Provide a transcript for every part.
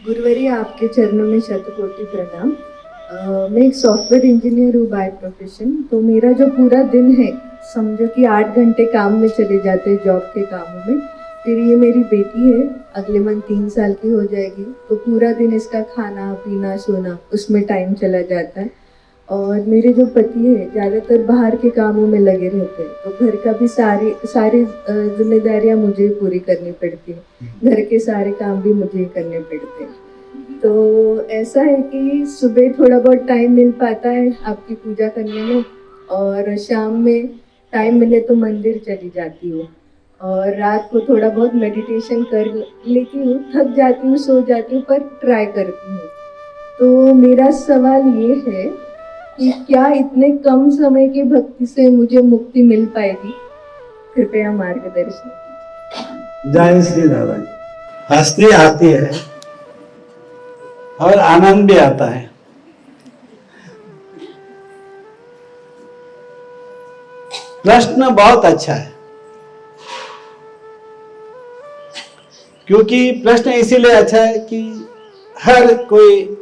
गुरुवरी आपके चरणों में शतकोटि प्रणाम। मैं एक सॉफ्टवेयर इंजीनियर हूँ बाय प्रोफेशन। तो मेरा जो पूरा दिन है, समझो कि 8 घंटे काम में चले जाते हैं, जॉब के कामों में। फिर ये मेरी बेटी है, अगले मंथ 3 साल की हो जाएगी, तो पूरा दिन इसका खाना पीना सोना उसमें टाइम चला जाता है। और मेरे जो पति है ज़्यादातर बाहर के कामों में लगे रहते हैं, तो घर का भी सारी जिम्मेदारियां मुझे पूरी करनी पड़ती है। घर के सारे काम भी मुझे करने पड़ते हैं। तो ऐसा है कि सुबह थोड़ा बहुत टाइम मिल पाता है आपकी पूजा करने में, और शाम में टाइम मिले तो मंदिर चली जाती हूँ, और रात को थोड़ा बहुत मेडिटेशन कर लेती हूँ। थक जाती हूँ, सो जाती हूँ, पर ट्राई करती हूँ। तो मेरा सवाल ये है कि क्या इतने कम समय की भक्ति से मुझे मुक्ति मिल पाएगी? कृपया मार्गदर्शन कीजिए। जय श्री दादा जी। हंसी आती है और आनंद भी आता है। प्रश्न बहुत अच्छा है, क्योंकि प्रश्न इसीलिए अच्छा है कि हर कोई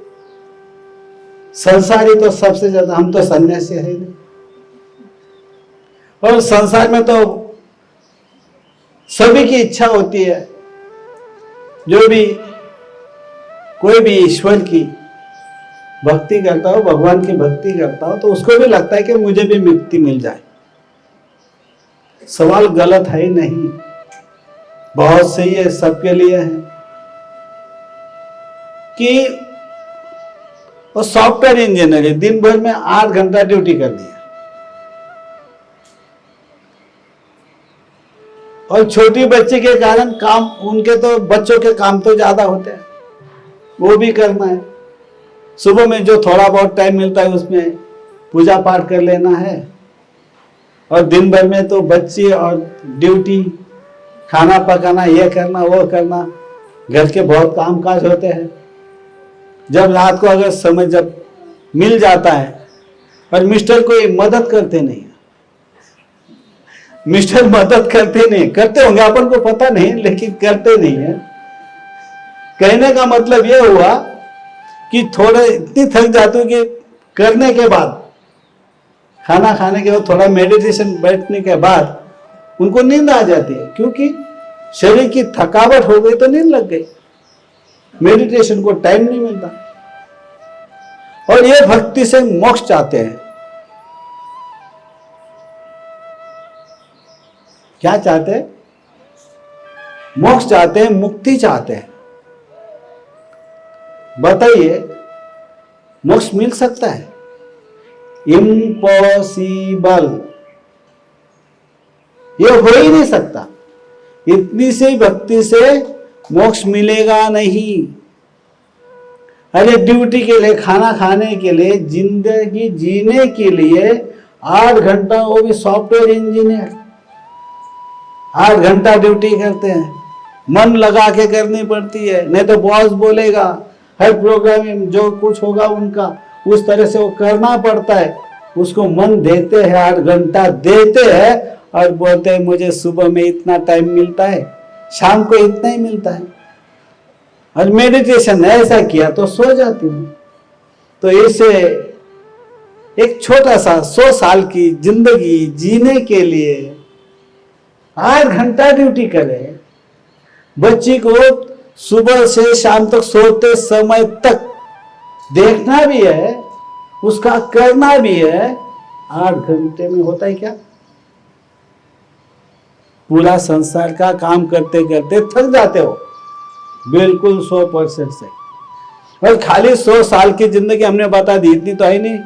संसारी तो सबसे ज्यादा, हम तो सन्यासी है नहीं, और संसार में तो सभी की इच्छा होती है, जो भी कोई भी ईश्वर की भक्ति करता हो, भगवान की भक्ति करता हो, तो उसको भी लगता है कि मुझे भी मुक्ति मिल जाए। सवाल गलत है ही नहीं, बहुत सही है, सबके लिए है। कि वो सॉफ्टवेयर इंजीनियर है, दिन भर में 8 घंटा ड्यूटी करनी है, और छोटी बच्ची के कारण काम, उनके तो बच्चों के काम तो ज्यादा होते हैं, वो भी करना है। सुबह में जो थोड़ा बहुत टाइम मिलता है उसमें पूजा पाठ कर लेना है, और दिन भर में तो बच्चे और ड्यूटी, खाना पकाना, ये करना वो करना, घर के बहुत काम काज होते हैं। जब रात को अगर समय जब मिल जाता है, और मिस्टर कोई मदद करते नहीं, मिस्टर मदद करते नहीं, करते होंगे अपन को पता नहीं, लेकिन करते नहीं है। कहने का मतलब यह हुआ कि थोड़े इतनी थक जाती हूँ कि करने के बाद, खाना खाने के बाद, थोड़ा मेडिटेशन बैठने के बाद उनको नींद आ जाती है, क्योंकि शरीर की थकावट हो गई तो नींद लग गई, मेडिटेशन को टाइम नहीं मिलता। और ये भक्ति से मोक्ष चाहते हैं। क्या चाहते हैं? मोक्ष चाहते हैं, मुक्ति चाहते हैं। बताइए, मोक्ष मिल सकता है? इम्पॉसिबल, ये हो ही नहीं सकता। इतनी सी भक्ति से मोक्ष मिलेगा नहीं। अरे ड्यूटी के लिए, खाना खाने के लिए, जिंदगी जीने के लिए 8 घंटा, वो भी सॉफ्टवेयर इंजीनियर 8 घंटा ड्यूटी करते हैं, मन लगा के करनी पड़ती है, नहीं तो बॉस बोलेगा, हर प्रोग्राम में जो कुछ होगा उनका उस तरह से वो करना पड़ता है। उसको मन देते हैं, 8 घंटा देते हैं, और बोलते हैं मुझे सुबह में इतना टाइम मिलता है, शाम को इतना ही मिलता है, और मेडिटेशन ऐसा किया तो सो जाती हूँ। तो इसे एक छोटा सा 100 साल की जिंदगी जीने के लिए 8 घंटा ड्यूटी करे, बच्ची को सुबह से शाम तक सोते समय तक देखना भी है, उसका करना भी है, 8 घंटे में होता है क्या? पूरा संसार का काम करते करते थक जाते हो, बिल्कुल 100% से। और खाली 100 साल की जिंदगी हमने बता दी, इतनी तो है नहीं।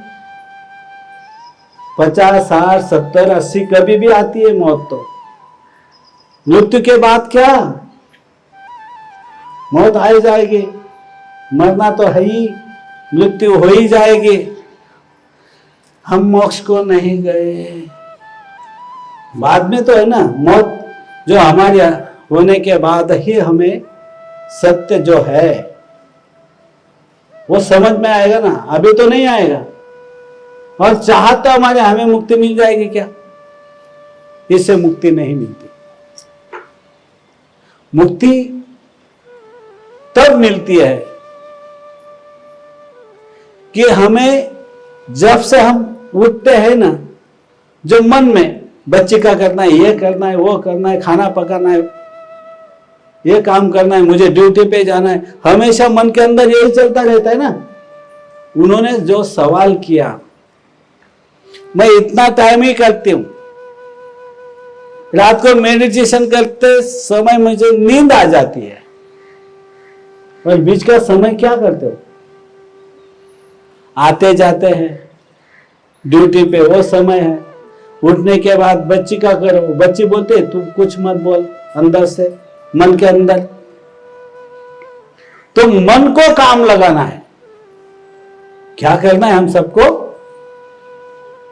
50, 60, 70, 80 कभी भी आती है मौत। तो मृत्यु के बाद क्या? मौत आ ही जाएगी, मरना तो है ही, मृत्यु हो ही जाएगी। हम मोक्ष को नहीं गए, बाद में तो है ना मौत, जो हमारे होने के बाद ही हमें सत्य जो है वो समझ में आएगा ना, अभी तो नहीं आएगा। और चाहता हमारे हमें मुक्ति मिल जाएगी क्या? इससे मुक्ति नहीं मिलती। मुक्ति तब मिलती है कि हमें जब से हम उठते हैं ना, जो मन में बच्चे का करना है, ये करना है, वो करना है, खाना पकाना है, ये काम करना है, मुझे ड्यूटी पे जाना है, हमेशा मन के अंदर यही चलता रहता है ना। उन्होंने जो सवाल किया, मैं इतना टाइम ही करती हूं, रात को मेडिटेशन करते समय मुझे नींद आ जाती है, और बीच का समय क्या करते हो? आते जाते हैं ड्यूटी पे, वो समय है। उठने के बाद बच्ची का करो, बच्ची बोलते तू कुछ मत बोल, अंदर से, मन के अंदर। तो मन को काम लगाना है। क्या करना है हम सबको?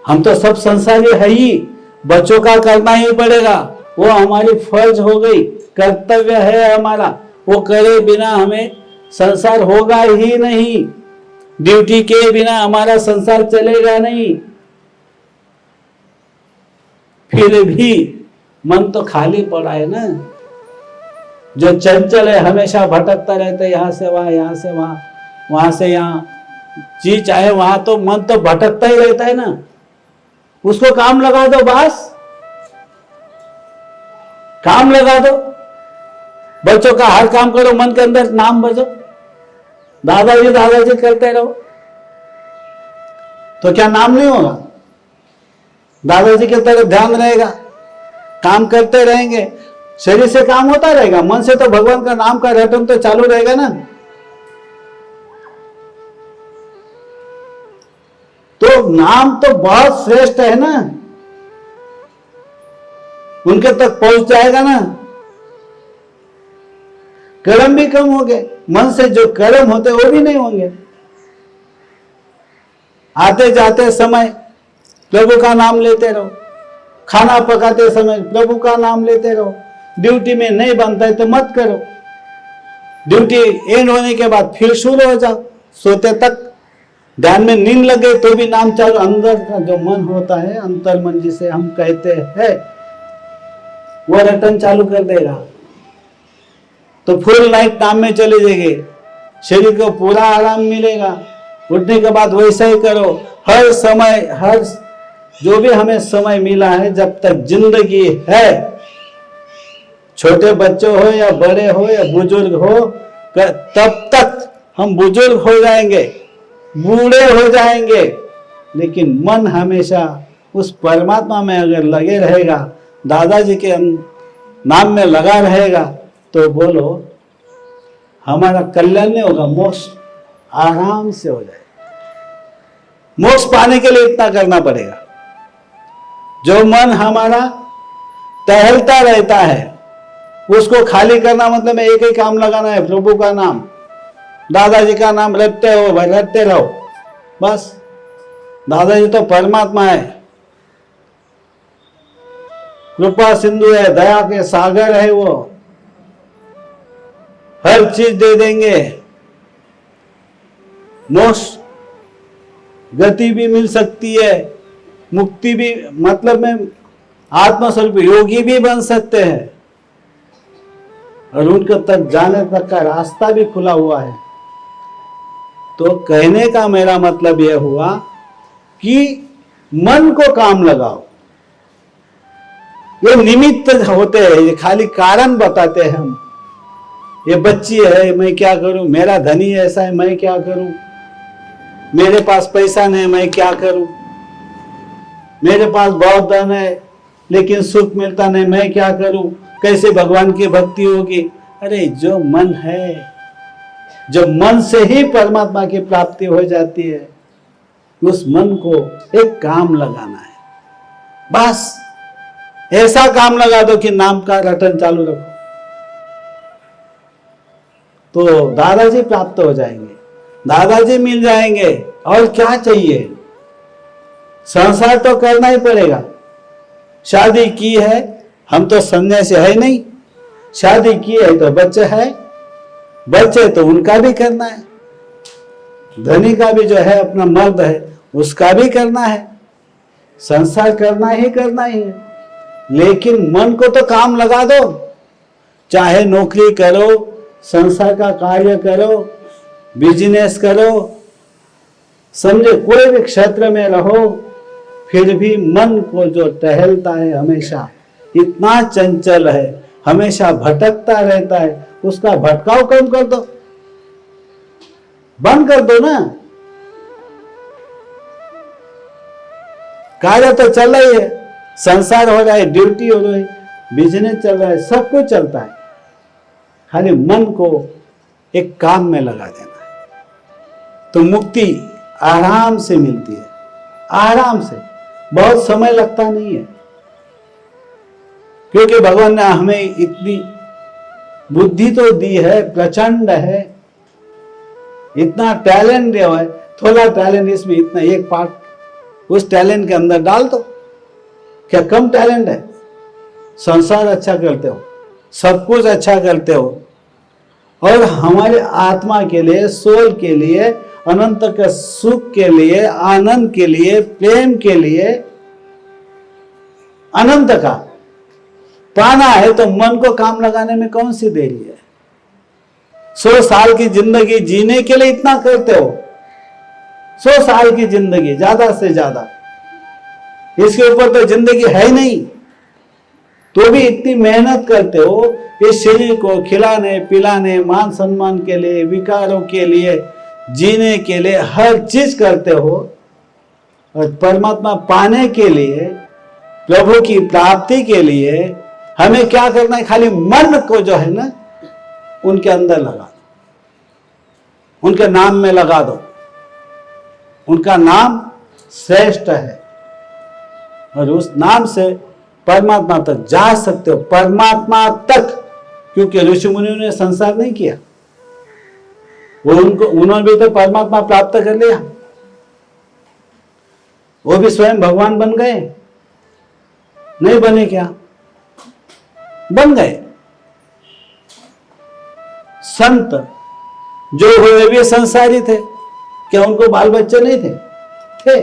हम तो सब संसारी है ही, बच्चों का करना ही पड़ेगा, वो हमारी फर्ज हो गई, कर्तव्य है हमारा। वो करे बिना हमें संसार होगा ही नहीं, ड्यूटी के बिना हमारा संसार चलेगा नहीं। फिर भी मन तो खाली पड़ा है ना, जो चंचल है, हमेशा भटकता रहता है, यहां से वहां, यहां से वहां, वहां से यहां, जी चाहे वहां, तो मन तो भटकता ही रहता है ना। उसको काम लगा दो, बस काम लगा दो। बच्चों का हर काम करो, मन के अंदर नाम बजो, दादाजी दादाजी करते रहो, तो क्या नाम नहीं होगा? दादाजी की तरफ ध्यान रहेगा, काम करते रहेंगे, शरीर से काम होता रहेगा, मन से तो भगवान का नाम का रटन तो चालू रहेगा ना। तो नाम तो बहुत श्रेष्ठ है ना, उनके तक पहुंच जाएगा ना। कर्म भी कम हो गए, मन से जो कर्म होते वो भी नहीं होंगे। आते जाते समय प्रभु का नाम लेते रहो, खाना पकाते समय प्रभु का नाम लेते रहो। ड्यूटी में नहीं बनता है तो मत करो, ड्यूटी एंड होने के बाद फिर शुरू हो जाओ, सोते तक ध्यान में नींद लग गई तो भी नाम चालू। अंदर का जो मन होता है, अंतर मन जिसे हम कहते हैं, वो रटन चालू कर देगा, तो फुल नाइट नाम में चले जाएंगे, शरीर को पूरा आराम मिलेगा। उठने के बाद वैसा ही करो, हर समय, हर जो भी हमें समय मिला है, जब तक जिंदगी है, छोटे बच्चे हो या बड़े हो या बुजुर्ग हो, तब तक हम बुजुर्ग हो जाएंगे, बूढ़े हो जाएंगे, लेकिन मन हमेशा उस परमात्मा में अगर लगे रहेगा, दादाजी के नाम में लगा रहेगा, तो बोलो हमारा कल्याण नहीं होगा, मोक्ष आराम से हो जाएगा। मोक्ष पाने के लिए इतना करना पड़ेगा। जो मन हमारा टहलता रहता है, उसको खाली करना मतलब में एक ही काम लगाना है, प्रभु का नाम, दादाजी का नाम रटते हो, रटते रहो बस। दादाजी तो परमात्मा है, कृपा सिंधु है, दया के सागर है, वो हर चीज दे देंगे। मोक्ष गति भी मिल सकती है, मुक्ति भी, मतलब में आत्मस्वरूप योगी भी बन सकते हैं, और उनके तक जाने तक का रास्ता भी खुला हुआ है। तो कहने का मेरा मतलब यह हुआ कि मन को काम लगाओ। ये निमित्त होते हैं, ये खाली कारण बताते हैं हम। ये बच्ची है, मैं क्या करूं, मेरा धनी ऐसा है, मैं क्या करूं, मेरे पास पैसा नहीं, मैं क्या करूं, मेरे पास बहुत धन है लेकिन सुख मिलता नहीं, मैं क्या करूं, कैसे भगवान की भक्ति होगी। अरे जो मन है, जो मन से ही परमात्मा की प्राप्ति हो जाती है, उस मन को एक काम लगाना है, बस ऐसा काम लगा दो कि नाम का रटन चालू रखो, तो दादाजी प्राप्त हो जाएंगे, दादाजी मिल जाएंगे। और क्या चाहिए? संसार तो करना ही पड़ेगा। शादी की है, हम तो सन्यासी है नहीं, शादी की है तो बच्चे है, बच्चे तो उनका भी करना है, धनी का भी जो है अपना मर्द है उसका भी करना है, संसार करना ही है। लेकिन मन को तो काम लगा दो, चाहे नौकरी करो, संसार का कार्य करो, बिजनेस करो, समझे, कोई भी क्षेत्र में रहो, फिर भी मन को जो टहलता है हमेशा, इतना चंचल है, हमेशा भटकता रहता है, उसका भटकाव कम कर दो, बंद कर दो ना। कार्य तो चल रही है, संसार हो रहा है, ड्यूटी हो रही है, बिजनेस चल रहा है, सब कुछ चलता है, खाली मन को एक काम में लगा देना है, तो मुक्ति आराम से मिलती है, आराम से, बहुत समय लगता नहीं है, क्योंकि भगवान ने हमें इतनी बुद्धि तो दी है, प्रचंड है, इतना टैलेंट दिया है, थोड़ा टैलेंट इसमें, इतना एक पार्ट उस टैलेंट के अंदर डाल दो, क्या कम टैलेंट है? संसार अच्छा करते हो, सब कुछ अच्छा करते हो, और हमारे आत्मा के लिए, सोल के लिए, अनंत के सुख के लिए, आनंद के लिए, प्रेम के लिए, अनंत का पाना है, तो मन को काम लगाने में कौन सी देरी है? 100 साल की जिंदगी जीने के लिए इतना करते हो, 100 साल की जिंदगी ज्यादा से ज्यादा, इसके ऊपर तो जिंदगी है ही नहीं, तो भी इतनी मेहनत करते हो इस शरीर को खिलाने पिलाने, मान सम्मान के लिए, विकारों के लिए, जीने के लिए, हर चीज करते हो, और परमात्मा पाने के लिए, प्रभु की प्राप्ति के लिए हमें क्या करना है? खाली मन को जो है ना, उनके अंदर लगा दो, उनके नाम में लगा दो, उनका नाम श्रेष्ठ है, और उस नाम से परमात्मा तक जा सकते हो, परमात्मा तक, क्योंकि ऋषि मुनियों ने संसार नहीं किया, उन्होंने भी तो परमात्मा प्राप्त कर लिया, वो भी स्वयं भगवान बन गए, नहीं बने क्या? बन गए। संत जो हुए भी संसारी थे, क्या उनको बाल बच्चे नहीं थे? थे,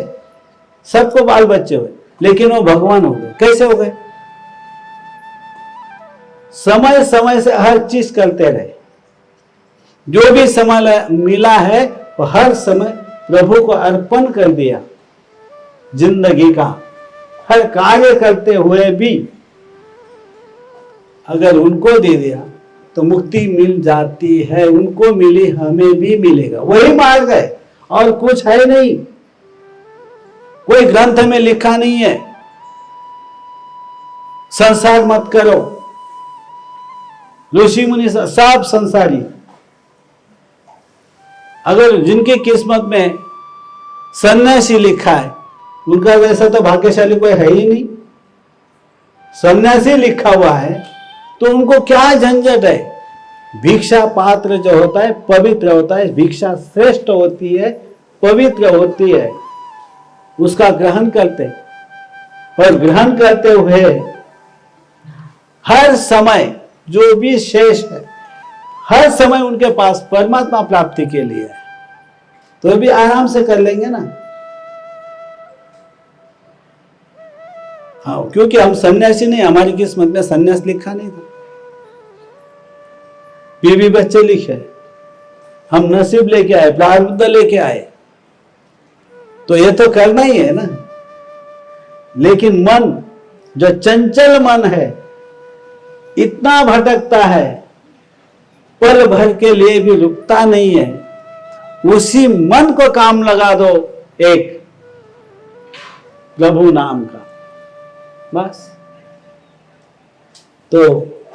सबको बाल बच्चे हुए, लेकिन वो भगवान हो गए। कैसे हो गए? समय समय से हर चीज करते रहे, जो भी समय मिला है वो हर समय प्रभु को अर्पण कर दिया, जिंदगी का हर कार्य करते हुए भी अगर उनको दे दिया तो मुक्ति मिल जाती है, उनको मिली हमें भी मिलेगा, वही मार्ग है, और कुछ है नहीं, कोई ग्रंथ में लिखा नहीं है संसार मत करो। ऋषि मुनि सब संसारी, अगर जिनकी किस्मत में सन्यासी लिखा है, उनका वैसा तो भाग्यशाली कोई है ही नहीं, सन्यासी लिखा हुआ है, तो उनको क्या झंझट है? भिक्षा पात्र जो होता है पवित्र होता है, भिक्षा श्रेष्ठ होती है, पवित्र होती है, उसका ग्रहण करते, और ग्रहण करते हुए हर समय जो भी शेष है, हर समय उनके पास परमात्मा प्राप्ति के लिए है, तो भी आराम से कर लेंगे ना। हाँ, क्योंकि हम सन्यासी नहीं, हमारी किस्मत में सन्यास लिखा नहीं था, बीवी बच्चे लिखे, हम नसीब लेके आए, प्रारब्ध लेके आए, तो ये तो करना ही है ना। लेकिन मन, जो चंचल मन है, इतना भटकता है, पल भर के लिए भी रुकता नहीं है, उसी मन को काम लगा दो एक प्रभु नाम का, बस तो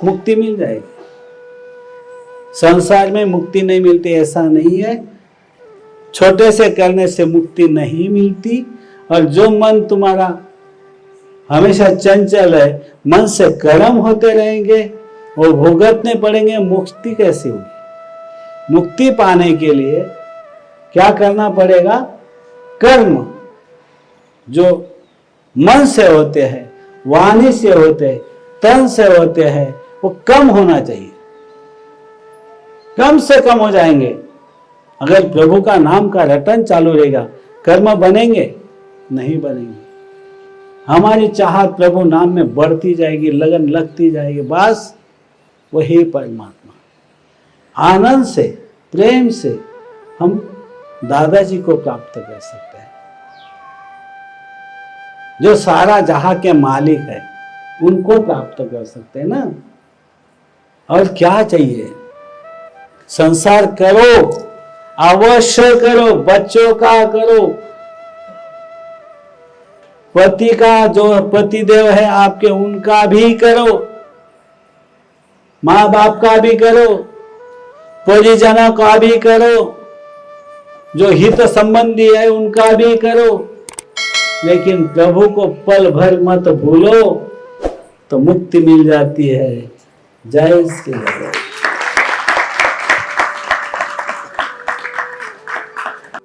मुक्ति मिल जाएगी। संसार में मुक्ति नहीं मिलती ऐसा नहीं है, छोटे से करने से मुक्ति नहीं मिलती, और जो मन तुम्हारा हमेशा चंचल है, मन से कर्म होते रहेंगे और भुगतने पड़ेंगे, मुक्ति कैसे होगी? मुक्ति पाने के लिए क्या करना पड़ेगा? कर्म जो मन से होते हैं, वाणी से होते हैं, तन से होते हैं, वो कम होना चाहिए, कम से कम हो जाएंगे। अगर प्रभु का नाम का रटन चालू रहेगा, कर्म बनेंगे? नहीं बनेंगे। हमारी चाहत प्रभु नाम में बढ़ती जाएगी, लगन लगती जाएगी, बस वही परमात्मा आनंद से, प्रेम से हम दादाजी को प्राप्त कर सकते हैं, जो सारा जहां के मालिक है उनको प्राप्त कर सकते हैं ना। और क्या चाहिए? संसार करो, अवश्य करो, बच्चों का करो, पति का जो पतिदेव है आपके उनका भी करो, माँ बाप का भी करो, परिजनों का भी करो, जो हित संबंधी है उनका भी करो, लेकिन प्रभु को पल भर मत भूलो तो मुक्ति मिल जाती है। जय श्री राम।